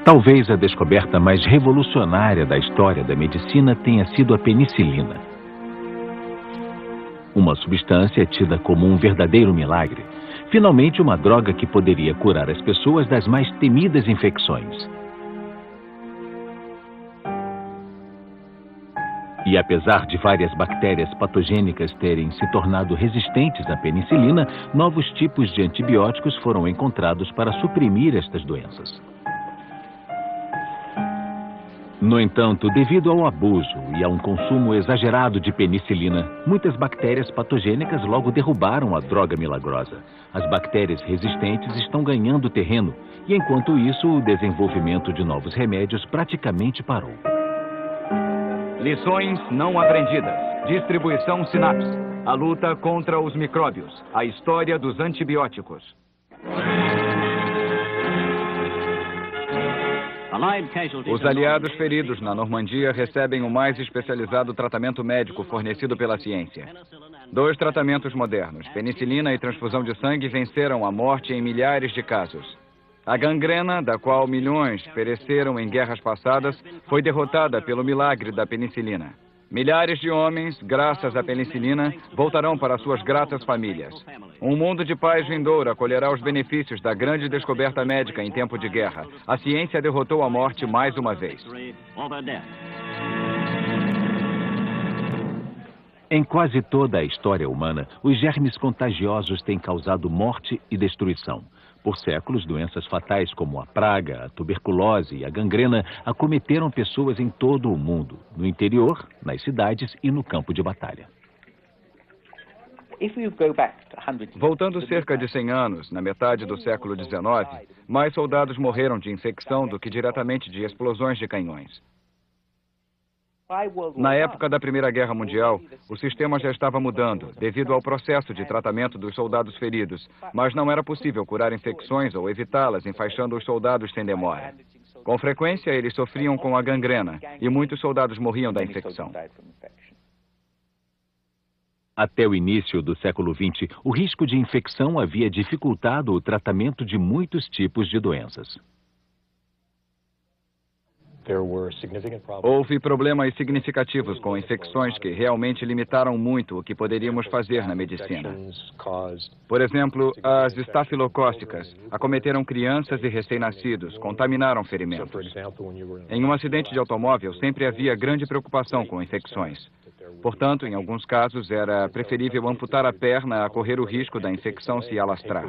Talvez a descoberta mais revolucionária da história da medicina tenha sido a penicilina. Uma substância tida como um verdadeiro milagre. Finalmente, uma droga que poderia curar as pessoas das mais temidas infecções. E apesar de várias bactérias patogênicas terem se tornado resistentes à penicilina, novos tipos de antibióticos foram encontrados para suprimir estas doenças. No entanto, devido ao abuso e a um consumo exagerado de penicilina, muitas bactérias patogênicas logo derrubaram a droga milagrosa. As bactérias resistentes estão ganhando terreno e, enquanto isso, o desenvolvimento de novos remédios praticamente parou. Lições não aprendidas. Distribuição sinapse. A luta contra os micróbios. A história dos antibióticos. Os aliados feridos na Normandia recebem o mais especializado tratamento médico fornecido pela ciência. 2 tratamentos modernos, penicilina e transfusão de sangue, venceram a morte em milhares de casos. A gangrena, da qual milhões pereceram em guerras passadas, foi derrotada pelo milagre da penicilina. Milhares de homens, graças à penicilina, voltarão para suas gratas famílias. Um mundo de paz vindoura colherá os benefícios da grande descoberta médica em tempo de guerra. A ciência derrotou a morte mais uma vez. Em quase toda a história humana, os germes contagiosos têm causado morte e destruição. Por séculos, doenças fatais como a praga, a tuberculose e a gangrena acometeram pessoas em todo o mundo, no interior, nas cidades e no campo de batalha. Voltando cerca de 100 anos, na metade do século XIX, mais soldados morreram de infecção do que diretamente de explosões de canhões. Na época da Primeira Guerra Mundial, o sistema já estava mudando, devido ao processo de tratamento dos soldados feridos, mas não era possível curar infecções ou evitá-las enfaixando os soldados sem demora. Com frequência, eles sofriam com a gangrena e muitos soldados morriam da infecção. Até o início do século XX, o risco de infecção havia dificultado o tratamento de muitos tipos de doenças. Houve problemas significativos com infecções que realmente limitaram muito o que poderíamos fazer na medicina. Por exemplo, as estafilocócicas acometeram crianças e recém-nascidos, contaminaram ferimentos. Em um acidente de automóvel, sempre havia grande preocupação com infecções. Portanto, em alguns casos, era preferível amputar a perna a correr o risco da infecção se alastrar.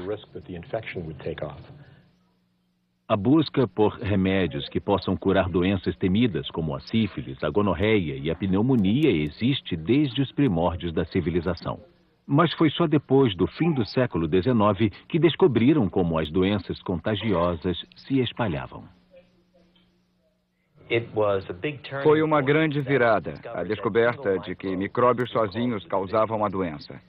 A busca por remédios que possam curar doenças temidas como a sífilis, a gonorreia e a pneumonia existe desde os primórdios da civilização. Mas foi só depois do fim do século XIX que descobriram como as doenças contagiosas se espalhavam. Foi uma grande virada, a descoberta de que micróbios sozinhos causavam a doença.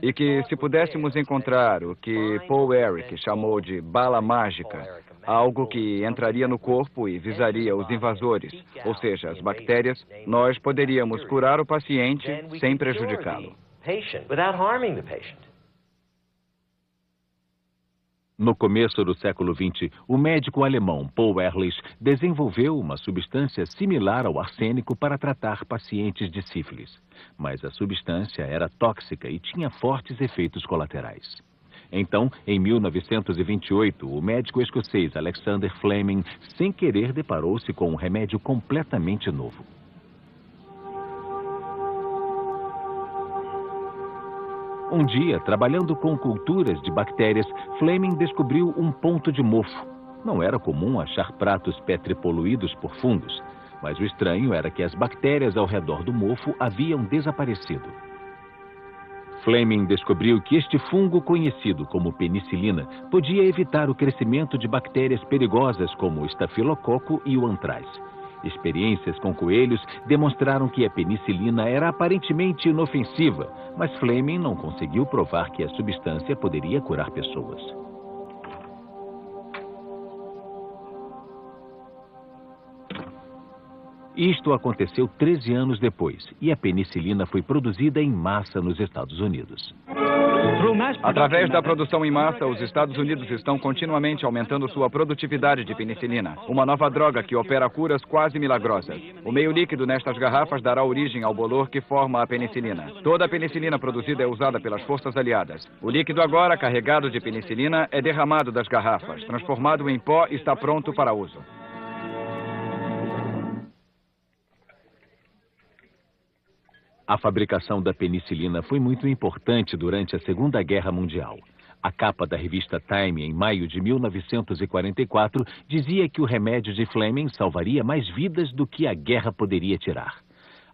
E que se pudéssemos encontrar o que Paul Ehrlich chamou de bala mágica, algo que entraria no corpo e visaria os invasores, ou seja, as bactérias, nós poderíamos curar o paciente sem prejudicá-lo. No começo do século XX, o médico alemão Paul Ehrlich desenvolveu uma substância similar ao arsênico para tratar pacientes de sífilis. Mas a substância era tóxica e tinha fortes efeitos colaterais. Então, em 1928, o médico escocês Alexander Fleming, sem querer, deparou-se com um remédio completamente novo. Um dia, trabalhando com culturas de bactérias, Fleming descobriu um ponto de mofo. Não era comum achar pratos Petri poluídos por fungos, mas o estranho era que as bactérias ao redor do mofo haviam desaparecido. Fleming descobriu que este fungo, conhecido como penicilina, podia evitar o crescimento de bactérias perigosas como o estafilococo e o antraz. Experiências com coelhos demonstraram que a penicilina era aparentemente inofensiva, mas Fleming não conseguiu provar que a substância poderia curar pessoas. Isto aconteceu 13 anos depois, e a penicilina foi produzida em massa nos Estados Unidos. Através da produção em massa, os Estados Unidos estão continuamente aumentando sua produtividade de penicilina, uma nova droga que opera curas quase milagrosas. O meio líquido nestas garrafas dará origem ao bolor que forma a penicilina. Toda a penicilina produzida é usada pelas forças aliadas. O líquido agora, carregado de penicilina, é derramado das garrafas, transformado em pó e está pronto para uso. A fabricação da penicilina foi muito importante durante a Segunda Guerra Mundial. A capa da revista Time, em maio de 1944, dizia que o remédio de Fleming salvaria mais vidas do que a guerra poderia tirar.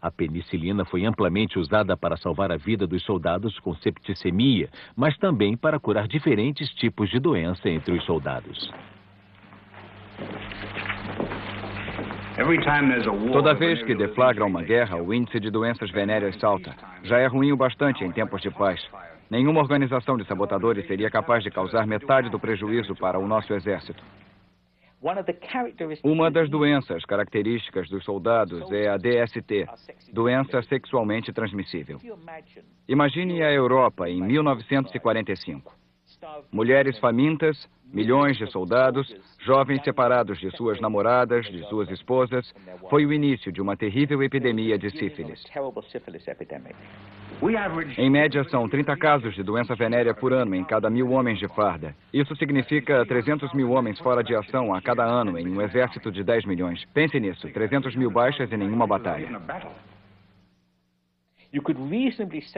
A penicilina foi amplamente usada para salvar a vida dos soldados com septicemia, mas também para curar diferentes tipos de doença entre os soldados. Toda vez que deflagra uma guerra, o índice de doenças venéreas salta. Já é ruim o bastante em tempos de paz. Nenhuma organização de sabotadores seria capaz de causar metade do prejuízo para o nosso exército. Uma das doenças características dos soldados é a DST, doença sexualmente transmissível. Imagine a Europa em 1945. Mulheres famintas, milhões de soldados, jovens separados de suas namoradas, de suas esposas. Foi o início de uma terrível epidemia de sífilis. Em média, são 30 casos de doença venérea por ano em cada 1.000 homens de farda. Isso significa 300.000 homens fora de ação a cada ano em um exército de 10 milhões. Pense nisso, 300.000 baixas em nenhuma batalha.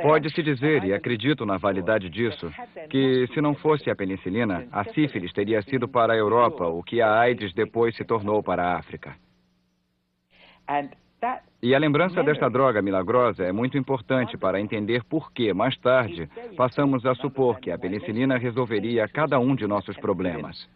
Pode-se dizer, e acredito na validade disso, que se não fosse a penicilina, a sífilis teria sido para a Europa o que a AIDS depois se tornou para a África. E a lembrança desta droga milagrosa é muito importante para entender por que, mais tarde, passamos a supor que a penicilina resolveria cada um de nossos problemas.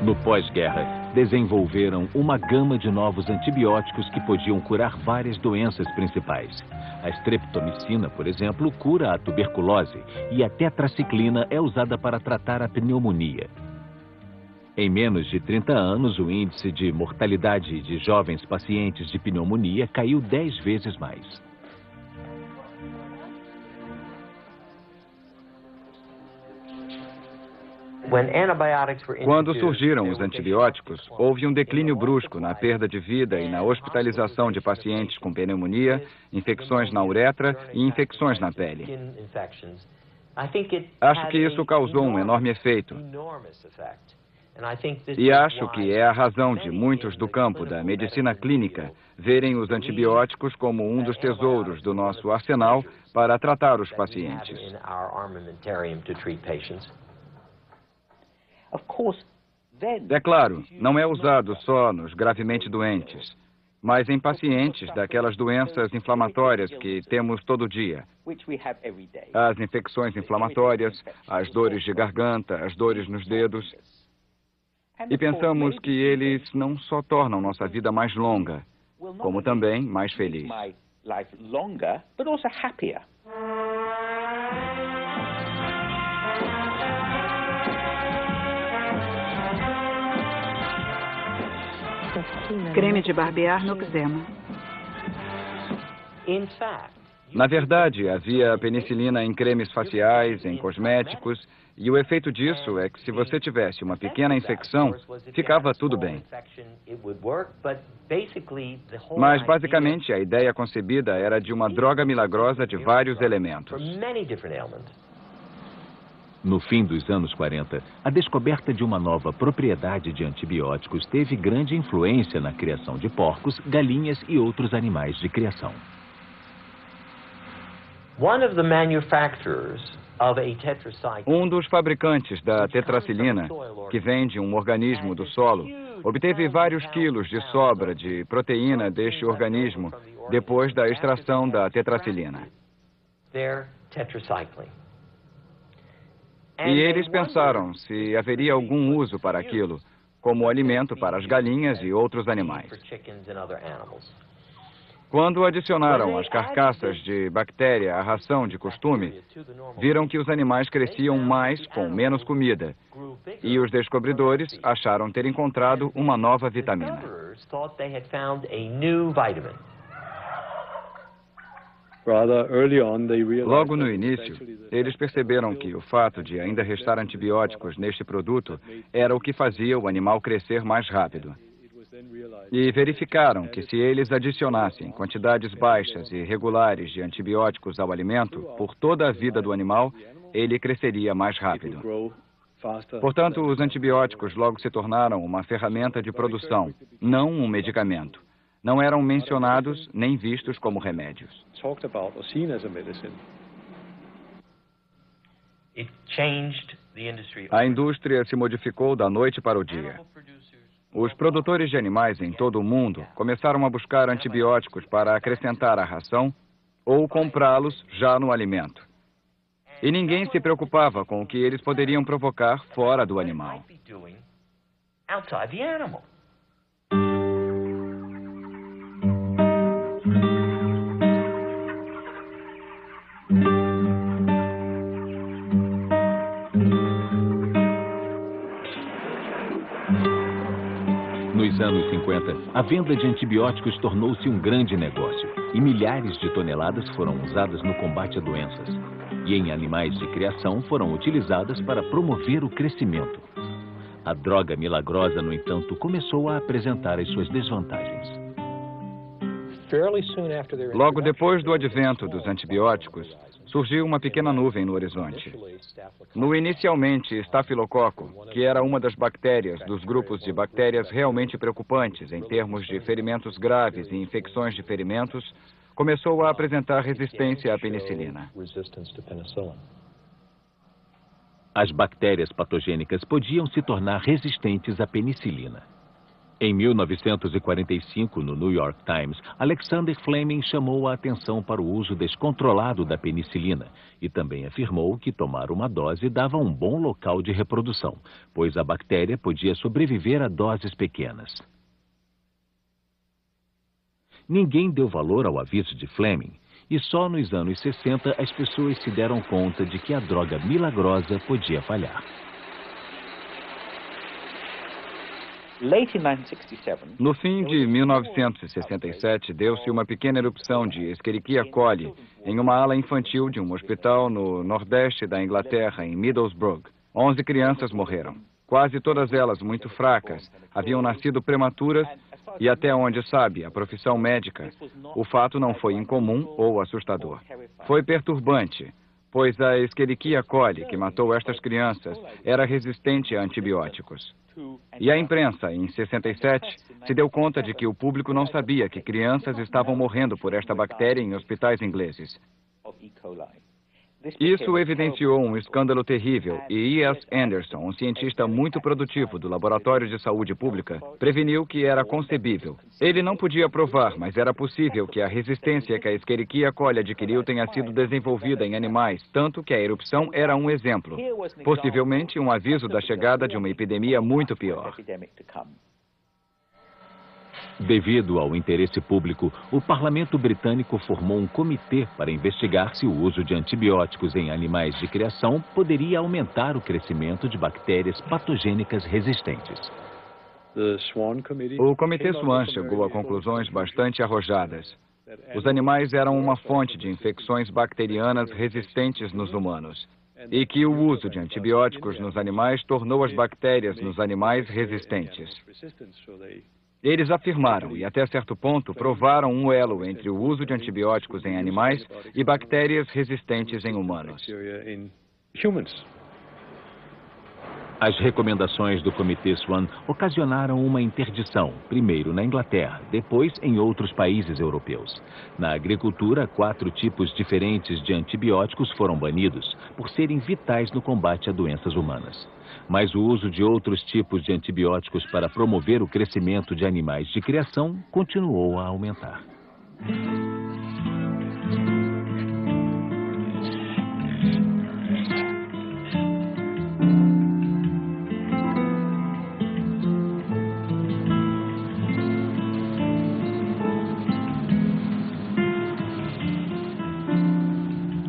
No pós-guerra, desenvolveram uma gama de novos antibióticos que podiam curar várias doenças principais. A streptomicina, por exemplo, cura a tuberculose e a tetraciclina é usada para tratar a pneumonia. Em menos de 30 anos, o índice de mortalidade de jovens pacientes de pneumonia caiu 10 vezes mais. Quando surgiram os antibióticos, houve um declínio brusco na perda de vida e na hospitalização de pacientes com pneumonia, infecções na uretra e infecções na pele. Acho que isso causou um enorme efeito. E acho que é a razão de muitos do campo da medicina clínica verem os antibióticos como um dos tesouros do nosso arsenal para tratar os pacientes. É claro, não é usado só nos gravemente doentes, mas em pacientes daquelas doenças inflamatórias que temos todo dia. As infecções inflamatórias, as dores de garganta, as dores nos dedos. E pensamos que eles não só tornam nossa vida mais longa, como também mais feliz. Creme de barbear Noxema. Na verdade, havia penicilina em cremes faciais, em cosméticos, e o efeito disso é que se você tivesse uma pequena infecção, ficava tudo bem. Mas, basicamente, a ideia concebida era de uma droga milagrosa de vários elementos. No fim dos anos 40, a descoberta de uma nova propriedade de antibióticos teve grande influência na criação de porcos, galinhas e outros animais de criação. Um dos fabricantes da tetracilina, que vem de um organismo do solo, obteve vários quilos de sobra de proteína deste organismo depois da extração da tetracilina. E eles pensaram se haveria algum uso para aquilo, como alimento para as galinhas e outros animais. Quando adicionaram as carcaças de bactéria à ração de costume, viram que os animais cresciam mais com menos comida. E os descobridores acharam ter encontrado uma nova vitamina. Logo no início, eles perceberam que o fato de ainda restar antibióticos neste produto era o que fazia o animal crescer mais rápido. E verificaram que se eles adicionassem quantidades baixas e regulares de antibióticos ao alimento, por toda a vida do animal, ele cresceria mais rápido. Portanto, os antibióticos logo se tornaram uma ferramenta de produção, não um medicamento. Não eram mencionados nem vistos como remédios. A indústria se modificou da noite para o dia. Os produtores de animais em todo o mundo começaram a buscar antibióticos para acrescentar à ração ou comprá-los já no alimento. E ninguém se preocupava com o que eles poderiam provocar fora do animal. Nos anos 50, a venda de antibióticos tornou-se um grande negócio e milhares de toneladas foram usadas no combate a doenças. E em animais de criação foram utilizadas para promover o crescimento. A droga milagrosa, no entanto, começou a apresentar as suas desvantagens. Logo depois do advento dos antibióticos, surgiu uma pequena nuvem no horizonte. Inicialmente, Estafilococo, que era uma das bactérias dos grupos de bactérias realmente preocupantes em termos de ferimentos graves e infecções de ferimentos, começou a apresentar resistência à penicilina. As bactérias patogênicas podiam se tornar resistentes à penicilina. Em 1945, no New York Times, Alexander Fleming chamou a atenção para o uso descontrolado da penicilina e também afirmou que tomar uma dose dava um bom local de reprodução, pois a bactéria podia sobreviver a doses pequenas. Ninguém deu valor ao aviso de Fleming e só nos anos 60 as pessoas se deram conta de que a droga milagrosa podia falhar. No fim de 1967, deu-se uma pequena erupção de Escherichia coli em uma ala infantil de um hospital no nordeste da Inglaterra, em Middlesbrough. 11 crianças morreram. Quase todas elas muito fracas, haviam nascido prematuras e, até onde sabe a profissão médica, o fato não foi incomum ou assustador. Foi perturbante, pois a Escherichia coli que matou estas crianças era resistente a antibióticos. E a imprensa, em 67, se deu conta de que o público não sabia que crianças estavam morrendo por esta bactéria em hospitais ingleses. Isso evidenciou um escândalo terrível e E.S. Anderson, um cientista muito produtivo do Laboratório de Saúde Pública, preveniu que era concebível. Ele não podia provar, mas era possível que a resistência que a Escherichia coli adquiriu tenha sido desenvolvida em animais, tanto que a erupção era um exemplo, possivelmente um aviso da chegada de uma epidemia muito pior. Devido ao interesse público, o parlamento britânico formou um comitê para investigar se o uso de antibióticos em animais de criação poderia aumentar o crescimento de bactérias patogênicas resistentes. O Comitê Swan chegou a conclusões bastante arrojadas. Os animais eram uma fonte de infecções bacterianas resistentes nos humanos e que o uso de antibióticos nos animais tornou as bactérias nos animais resistentes. Eles afirmaram e, até certo ponto, provaram um elo entre o uso de antibióticos em animais e bactérias resistentes em humanos. As recomendações do Comitê Swan ocasionaram uma interdição, primeiro na Inglaterra, depois em outros países europeus. Na agricultura, 4 tipos diferentes de antibióticos foram banidos, por serem vitais no combate a doenças humanas. Mas o uso de outros tipos de antibióticos para promover o crescimento de animais de criação continuou a aumentar.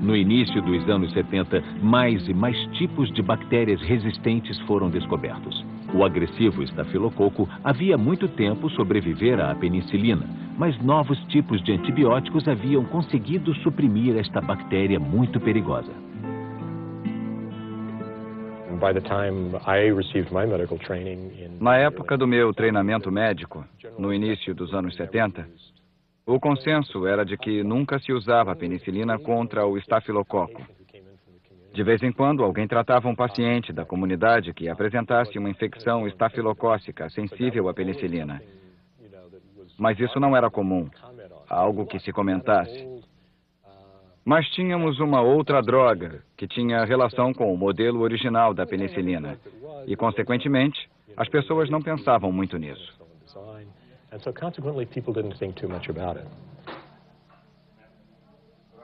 No início dos anos 70, mais e mais tipos de bactérias resistentes foram descobertos. O agressivo estafilococo havia muito tempo sobrevivera à penicilina, mas novos tipos de antibióticos haviam conseguido suprimir esta bactéria muito perigosa. Na época do meu treinamento médico, no início dos anos 70, o consenso era de que nunca se usava a penicilina contra o estafilococo. De vez em quando, alguém tratava um paciente da comunidade que apresentasse uma infecção estafilocócica sensível à penicilina. Mas isso não era comum, algo que se comentasse. Mas tínhamos uma outra droga que tinha relação com o modelo original da penicilina. E, consequentemente, as pessoas não pensavam muito nisso.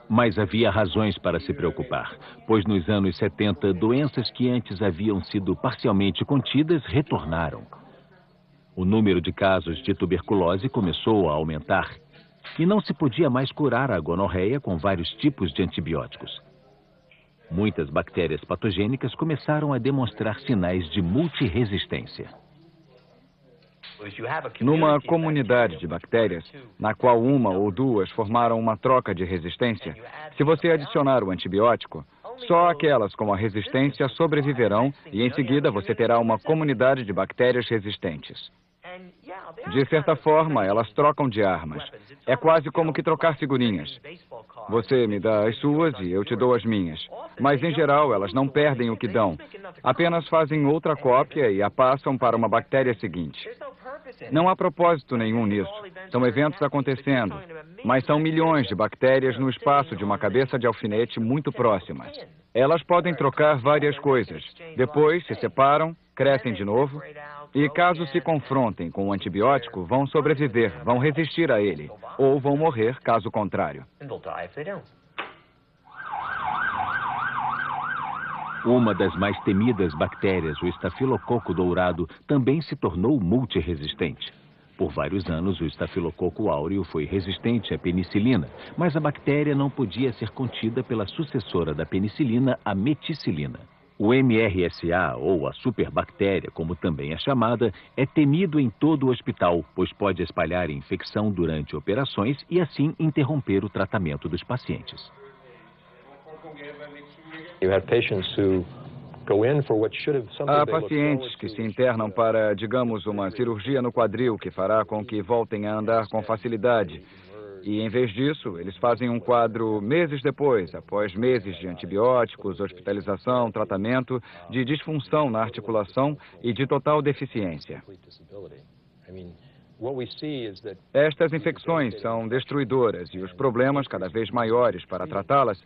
Mas havia razões para se preocupar, pois nos anos 70, doenças que antes haviam sido parcialmente contidas retornaram. O número de casos de tuberculose começou a aumentar e não se podia mais curar a gonorreia com vários tipos de antibióticos. Muitas bactérias patogênicas começaram a demonstrar sinais de multiresistência. Numa comunidade de bactérias, na qual uma ou duas formaram uma troca de resistência, se você adicionar o antibiótico, só aquelas com a resistência sobreviverão e em seguida você terá uma comunidade de bactérias resistentes. De certa forma, elas trocam de armas. É quase como que trocar figurinhas. Você me dá as suas e eu te dou as minhas. Mas, em geral, elas não perdem o que dão. Apenas fazem outra cópia e a passam para uma bactéria seguinte. Não há propósito nenhum nisso. São eventos acontecendo. Mas são milhões de bactérias no espaço de uma cabeça de alfinete muito próximas. Elas podem trocar várias coisas. Depois se separam, crescem de novo. E caso se confrontem com o antibiótico, vão sobreviver, vão resistir a ele. Ou vão morrer, caso contrário. Uma das mais temidas bactérias, o estafilococo dourado, também se tornou multiresistente. Por vários anos, o estafilococo áureo foi resistente à penicilina, mas a bactéria não podia ser contida pela sucessora da penicilina, a meticilina. O MRSA, ou a superbactéria, como também é chamada, é temido em todo o hospital, pois pode espalhar infecção durante operações e assim interromper o tratamento dos pacientes. Há pacientes que se internam para, digamos, uma cirurgia no quadril que fará com que voltem a andar com facilidade. E, em vez disso, eles fazem um quadro meses depois, após meses de antibióticos, hospitalização, tratamento, de disfunção na articulação e de total deficiência. Estas infecções são destruidoras e os problemas, cada vez maiores para tratá-las,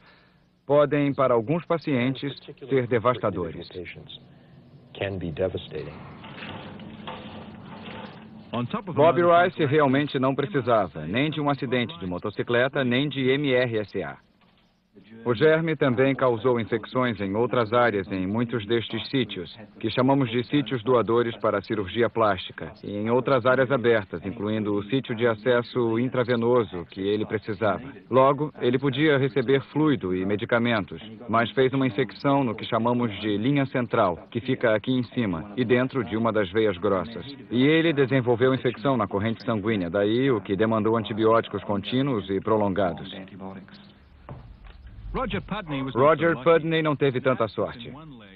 podem, para alguns pacientes, ser devastadores. Bob Rice realmente não precisava nem de um acidente de motocicleta, nem de MRSA. O germe também causou infecções em outras áreas em muitos destes sítios, que chamamos de sítios doadores para a cirurgia plástica, e em outras áreas abertas, incluindo o sítio de acesso intravenoso que ele precisava. Logo, ele podia receber fluido e medicamentos, mas fez uma infecção no que chamamos de linha central, que fica aqui em cima, e dentro de uma das veias grossas. E ele desenvolveu infecção na corrente sanguínea, daí o que demandou antibióticos contínuos e prolongados. Roger Pudney não teve tanta sorte.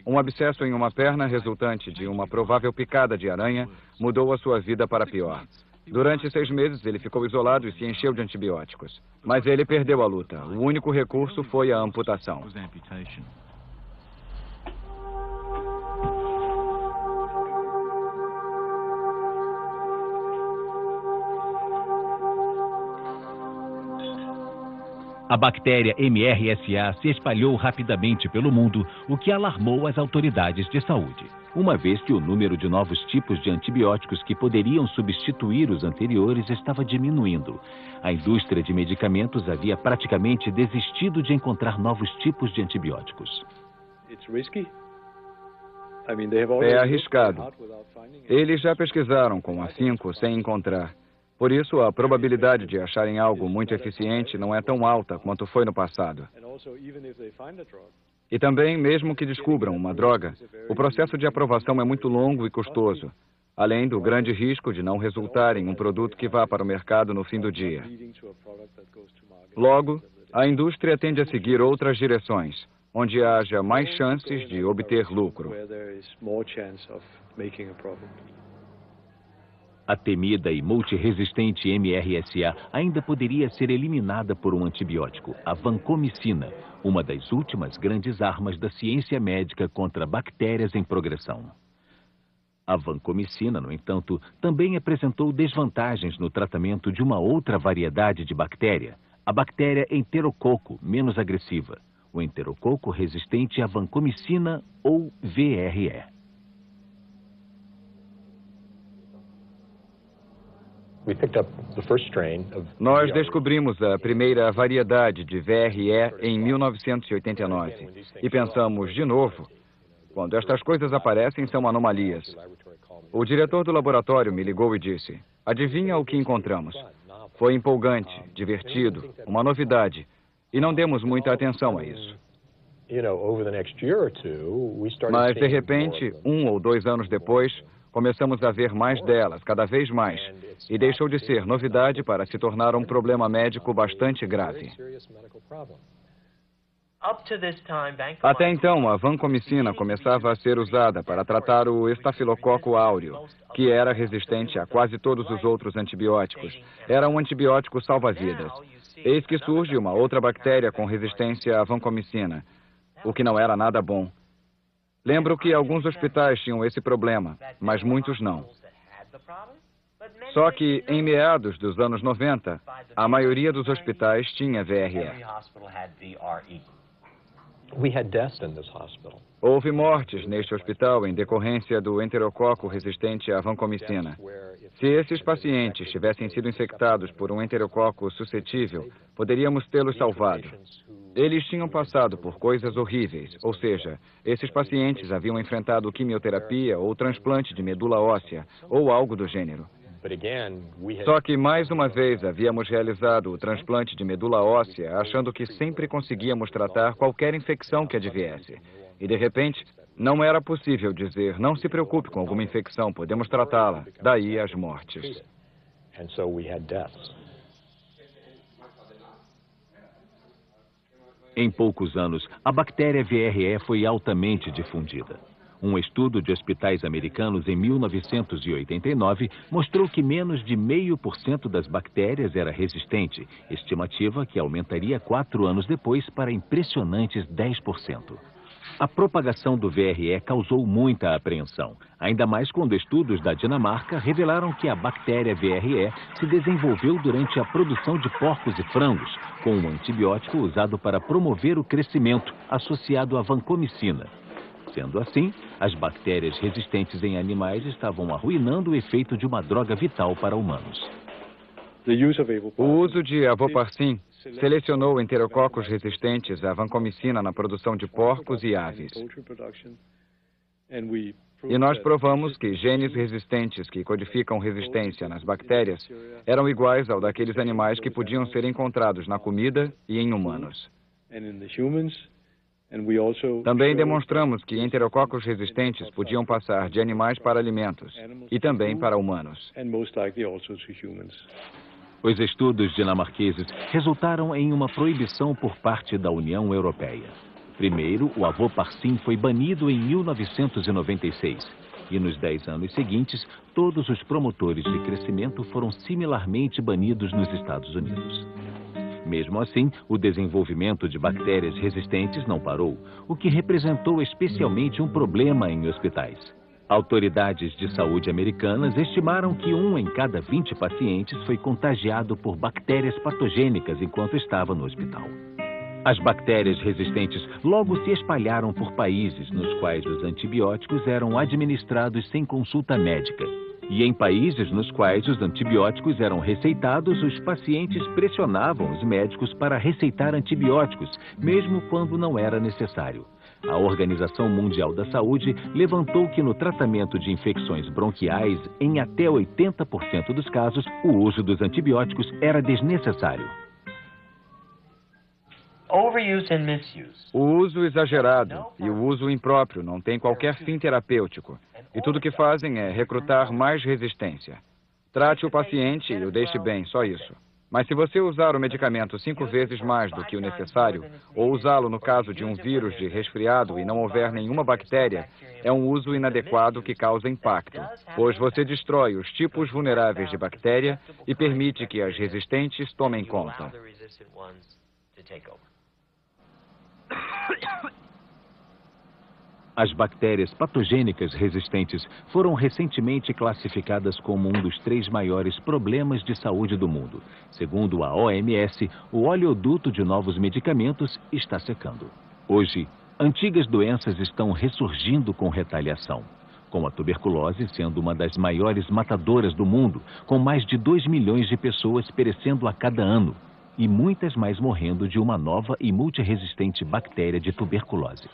Um abscesso em uma perna resultante de uma provável picada de aranha mudou a sua vida para pior. Durante 6 meses, ele ficou isolado e se encheu de antibióticos. Mas ele perdeu a luta. O único recurso foi a amputação. A bactéria MRSA se espalhou rapidamente pelo mundo, o que alarmou as autoridades de saúde, uma vez que o número de novos tipos de antibióticos que poderiam substituir os anteriores estava diminuindo. A indústria de medicamentos havia praticamente desistido de encontrar novos tipos de antibióticos. É arriscado. Eles já pesquisaram com afinco sem encontrar. Por isso, a probabilidade de acharem algo muito eficiente não é tão alta quanto foi no passado. E também, mesmo que descubram uma droga, o processo de aprovação é muito longo e custoso, além do grande risco de não resultar em um produto que vá para o mercado no fim do dia. Logo, a indústria tende a seguir outras direções, onde haja mais chances de obter lucro. A temida e multiresistente MRSA ainda poderia ser eliminada por um antibiótico, a vancomicina, uma das últimas grandes armas da ciência médica contra bactérias em progressão. A vancomicina, no entanto, também apresentou desvantagens no tratamento de uma outra variedade de bactéria, a bactéria enterococo, menos agressiva, o enterococo resistente à vancomicina ou VRE. Nós descobrimos a primeira variedade de VRE em 1989 e pensamos, de novo, quando estas coisas aparecem são anomalias. O diretor do laboratório me ligou e disse, adivinha o que encontramos? Foi empolgante, divertido, uma novidade, e não demos muita atenção a isso. Mas, de repente, 1 ou 2 anos depois, começamos a ver mais delas, cada vez mais, e deixou de ser novidade para se tornar um problema médico bastante grave. Até então, a vancomicina começava a ser usada para tratar o estafilococo áureo, que era resistente a quase todos os outros antibióticos. Era um antibiótico salva-vidas. Eis que surge uma outra bactéria com resistência à vancomicina, o que não era nada bom. Lembro que alguns hospitais tinham esse problema, mas muitos não. Só que, em meados dos anos 90, a maioria dos hospitais tinha VRE. Houve mortes neste hospital em decorrência do enterococo resistente à vancomicina. Se esses pacientes tivessem sido infectados por um enterococo suscetível, poderíamos tê-los salvado. Eles tinham passado por coisas horríveis, ou seja, esses pacientes haviam enfrentado quimioterapia ou transplante de medula óssea, ou algo do gênero. Só que, mais uma vez, havíamos realizado o transplante de medula óssea, achando que sempre conseguíamos tratar qualquer infecção que adviesse. E, de repente, não era possível dizer, não se preocupe com alguma infecção, podemos tratá-la. Daí as mortes. Em poucos anos, a bactéria VRE foi altamente difundida. Um estudo de hospitais americanos em 1989 mostrou que menos de 0,5% das bactérias era resistente, estimativa que aumentaria 4 anos depois para impressionantes 10%. A propagação do VRE causou muita apreensão, ainda mais quando estudos da Dinamarca revelaram que a bactéria VRE se desenvolveu durante a produção de porcos e frangos, com um antibiótico usado para promover o crescimento, associado à vancomicina. Sendo assim, as bactérias resistentes em animais estavam arruinando o efeito de uma droga vital para humanos. O uso de avoparcin selecionou enterococos resistentes à vancomicina na produção de porcos e aves. E nós provamos que genes resistentes que codificam resistência nas bactérias eram iguais ao daqueles animais que podiam ser encontrados na comida e em humanos. Também demonstramos que enterococos resistentes podiam passar de animais para alimentos e também para humanos. Os estudos dinamarqueses resultaram em uma proibição por parte da União Europeia. Primeiro, o avoparcin foi banido em 1996 e nos 10 anos seguintes, todos os promotores de crescimento foram similarmente banidos nos Estados Unidos. Mesmo assim, o desenvolvimento de bactérias resistentes não parou, o que representou especialmente um problema em hospitais. Autoridades de saúde americanas estimaram que 1 em cada 20 pacientes foi contagiado por bactérias patogênicas enquanto estava no hospital. As bactérias resistentes logo se espalharam por países nos quais os antibióticos eram administrados sem consulta médica. E em países nos quais os antibióticos eram receitados, os pacientes pressionavam os médicos para receitar antibióticos, mesmo quando não era necessário. A Organização Mundial da Saúde levantou que no tratamento de infecções bronquiais, em até 80% dos casos, o uso dos antibióticos era desnecessário. O uso exagerado e o uso impróprio não tem qualquer fim terapêutico. E tudo que fazem é recrutar mais resistência. Trate o paciente e o deixe bem, só isso. Mas se você usar o medicamento 5 vezes mais do que o necessário, ou usá-lo no caso de um vírus de resfriado e não houver nenhuma bactéria, é um uso inadequado que causa impacto, pois você destrói os tipos vulneráveis de bactéria e permite que as resistentes tomem conta. As bactérias patogênicas resistentes foram recentemente classificadas como um dos 3 maiores problemas de saúde do mundo. Segundo a OMS, o oleoduto de novos medicamentos está secando. Hoje, antigas doenças estão ressurgindo com retaliação, com a tuberculose sendo uma das maiores matadoras do mundo, com mais de 2 milhões de pessoas perecendo a cada ano e muitas mais morrendo de uma nova e multiresistente bactéria de tuberculose.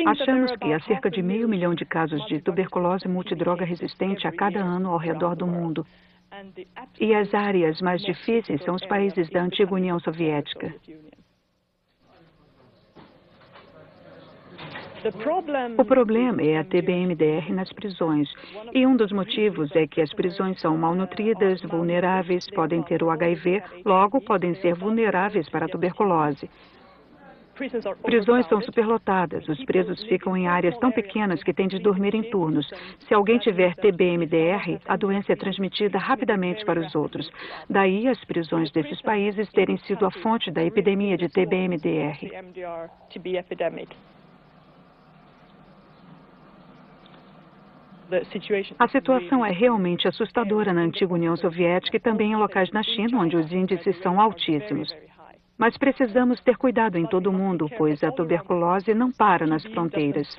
Achamos que há cerca de 500 mil de casos de tuberculose multidroga resistente a cada ano ao redor do mundo. E as áreas mais difíceis são os países da antiga União Soviética. O problema é a TBMDR nas prisões. E um dos motivos é que as prisões são malnutridas, vulneráveis, podem ter o HIV, logo podem ser vulneráveis para a tuberculose. Prisões são superlotadas, os presos ficam em áreas tão pequenas que têm de dormir em turnos. Se alguém tiver TBMDR, a doença é transmitida rapidamente para os outros. Daí as prisões desses países terem sido a fonte da epidemia de TBMDR. A situação é realmente assustadora na antiga União Soviética e também em locais na China, onde os índices são altíssimos. Mas precisamos ter cuidado em todo o mundo, pois a tuberculose não para nas fronteiras.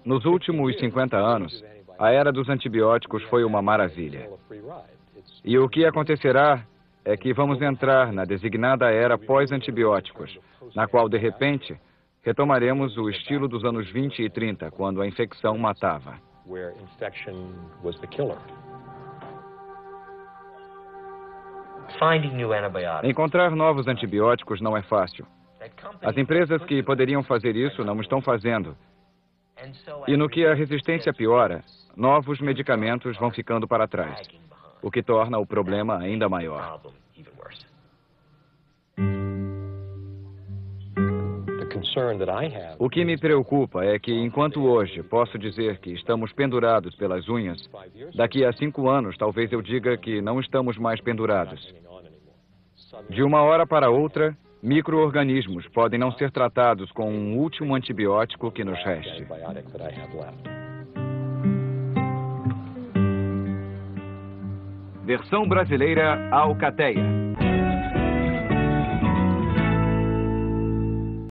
Nos últimos 50 anos, a era dos antibióticos foi uma maravilha. E o que acontecerá é que vamos entrar na designada era pós-antibióticos, na qual, de repente, retomaremos o estilo dos anos 20 e 30, quando a infecção matava. Encontrar novos antibióticos não é fácil. As empresas que poderiam fazer isso não estão fazendo. E no que a resistência piora, novos medicamentos vão ficando para trás, o que torna o problema ainda maior. O que me preocupa é que, enquanto hoje posso dizer que estamos pendurados pelas unhas, daqui a 5 anos talvez eu diga que não estamos mais pendurados. De uma hora para outra, micro-organismos podem não ser tratados com um último antibiótico que nos reste. Versão brasileira Alcateia.